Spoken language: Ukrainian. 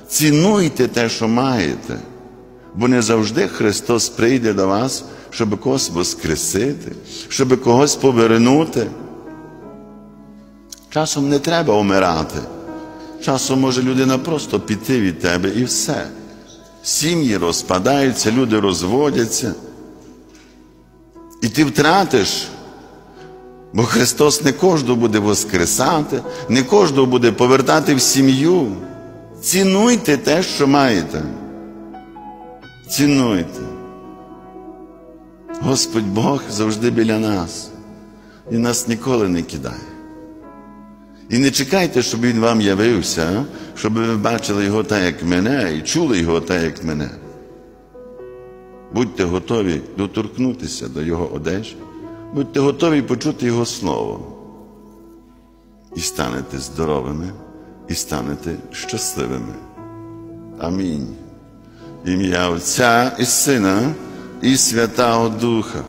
Цінуйте те, що маєте, бо не завжди Христос прийде до вас, щоб когось воскресити, щоб когось повернути. Часом не треба умирати. Часом може людина просто піти від тебе і все. Сім'ї розпадаються, люди розводяться. І ти втратиш, бо Христос не кожного буде воскресати, не кожного буде повертати в сім'ю. Цінуйте те, що маєте. Цінуйте. Господь Бог завжди біля нас. І нас ніколи не кидає. І не чекайте, щоб Він вам явився, щоб ви бачили Його так, як мене, і чули Його так, як мене. Будьте готові доторкнутися до Його одежі, будьте готові почути Його Слово. І станете здоровими, і станете щасливими. Амінь. В ім'я Отця і Сина, і Святого Духа.